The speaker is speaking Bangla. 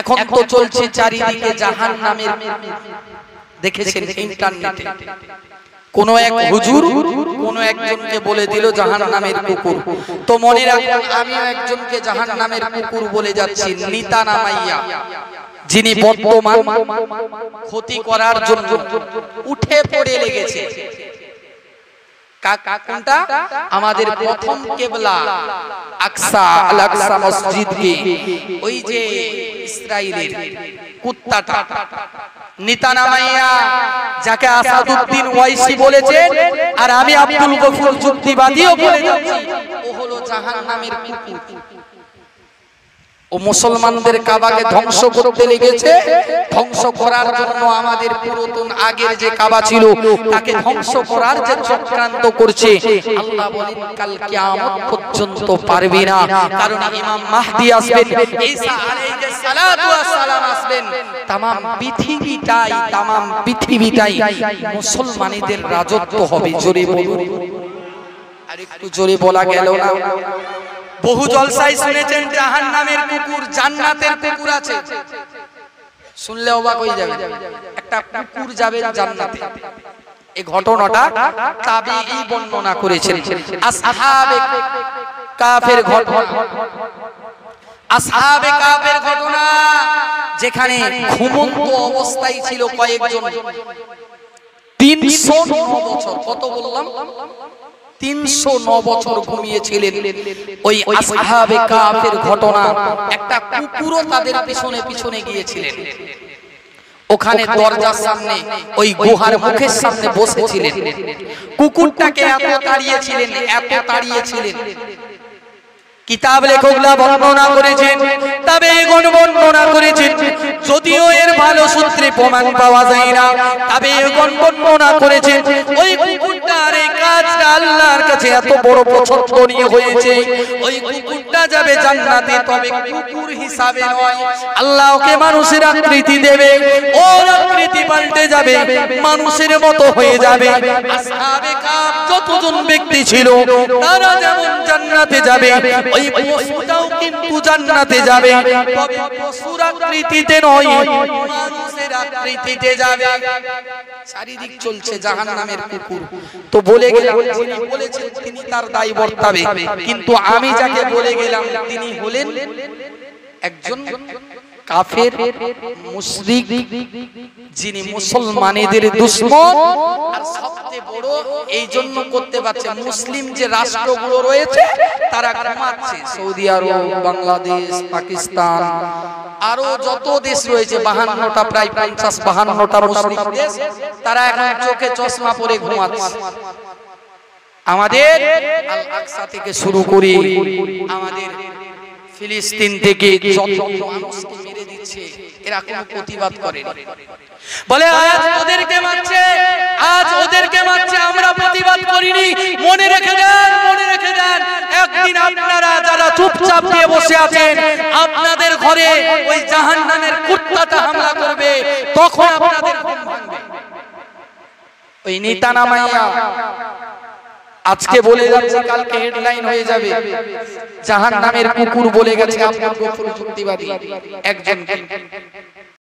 এখন তো চলছে চারিদিকে জাহান্নামের, দেখেছেন ইন্টারনেটে কোন এক হুজুর কোন একজনকে বলে দিল জাহান্নামের কুকুর। তো মনে রাখুন আমিও একজনকে জাহান্নামের কুকুর বলে যাচ্ছি, নিতা নামাইয়া, যিনি বর্তমান ক্ষতি করার জন্য উঠে পড়ে লেগেছে। কোনটা? আমাদের প্রথম কিবলা আকসা, আল আকসা মসজিদকে, ওই যে ইসরাইলের কুত্তাটা নিতা নামাইয়া, যাকে আসাদউদ্দিন ওয়াইসি বলেছেন আর আমি আব্দুল গফুর যুক্তিবাদীও বলে যাচ্ছি, ও হলো জাহান্নামের কুকুর। ও মুসলমানদের কাবাকে ধ্বংস করতে লেগেছে। ধ্বংস করার জন্য আমাদের পুরাতন আগের যে কাবা ছিল তাকে ধ্বংস করার যে চক্রান্ত করছে, আল্লাহ বলেন কাল কিয়ামত পর্যন্ত পারবে না। কারণ ইমাম মাহদি আসবেন, ঈসা আলাইহিস সালাতু ওয়াস সালাম আসবেন, तमाम পৃথিবীটাই মুসলমানদের রাজত্ব হবে। জোরে বলুন, আর একটু জোরে বলা গেল না? বহু জলসায় শুনেছেন জাহান্নামের কুকুর, জান্নাতের কুকুর আছে। শুনলে অবাক হয়ে যাবে, একটা কুকুর যাবে জান্নাতে। এই ঘটনাটা তাবেঈ বর্ণনা করেছেন। আসহাবে কাফের ঘটনা, আসহাবে কাফের ঘটনা, যেখানে ঘুমন্ত অবস্থায় ছিল কয়েকজন 309 বছর। কত বললাম? 309 বছর ঘুমিয়েছিলেন। ওই আসহাবে কাফের ঘটনা, একটা কুকুরও তাদের পিছনে পিছনে গিয়েছিলেন। ওখানে দরজার সামনে ওই গুহার মুখের সামনে বসেছিলেন। কুকুরটাকে এত তাড়িয়েছিলেন, এত তাড়িয়েছিলেন, কিতাব লেখকরা বর্ণনা করেছেন, তাবেঈগণ বর্ণনা করেছেন, যদিও এর ভালো সূত্রে প্রমাণ পাওয়া যায় না। তাবেঈগণ বর্ণনা করেছেন ওই কুকুরটার এই কাজটা আল্লাহর কাছে এত বড় পছন্দনীয় হয়েছে, ওই কুকুরটা যাবে জান্নাতে, তবে কুকুর হিসাবে নয়। আল্লাহ ওকে মানুষের আকৃতি দেবে, ওর আকৃতি পাল্টে যাবে, মানুষের মতো হয়ে যাবে। আসহাবে কাফ যতজন ব্যক্তি ছিল তারা যেমন জান্নাতে যাবে, ওই পশুটাও কিন্তু জান্নাতে যাবে, তবে পশুর আকৃতিতে নয়, মানুষের আকৃতিতে যাবে। চারিদিক চলছে জাহান্নামের কুকুর। তো বলে গেলাম যিনি বলেছেন তিনি তার দায় বর্তাবে, কিন্তু আমি যাকে বলে গেলাম তিনি হলেন একজন কাফের মুশরিক, যিনি মুসলমানদের দুশমন। আর সবচেয়ে বড় এই জন্য করতে পারছে, মুসলিম যে রাষ্ট্রগুলো রয়েছে তারা ঘুমাচ্ছে, সৌদি আরব, বাংলাদেশ, পাকিস্তান, আরো যত দেশ রয়েছে 52টা, প্রায় 50-52টা মুসলিম দেশ, তারা এখন চোখে চশমা পরে ঘুমাচ্ছে। আমাদের আল আকসা থেকে শুরু করে আমাদের ফিলিস্তিন থেকে যত মানুষকে মেরে দিচ্ছে, এরা কোনো প্রতিবাদ করেনি। বলে আজ ওদেরকে মারছে, আজ ওদেরকে মারছে, আমরা প্রতিবাদ করিনি। মনে রেখে দেন, মনে রেখে দেন, একদিন আপনারা যারা চুপচাপ দিয়ে বসে আছেন, আপনাদের ঘরে ওই জাহান্নামের কুত্তাটা হামলা করবে, তখন আপনাদের ঘুম ভাঙবে। ওই নিতা নামাইয়া আজকে বলে যাচ্ছে, কালকে হেডলাইন হয়ে যাবে, জাহান্নামের কুকুর বলে গেছে আব্দুল গফুর যুক্তিবাদী একজন।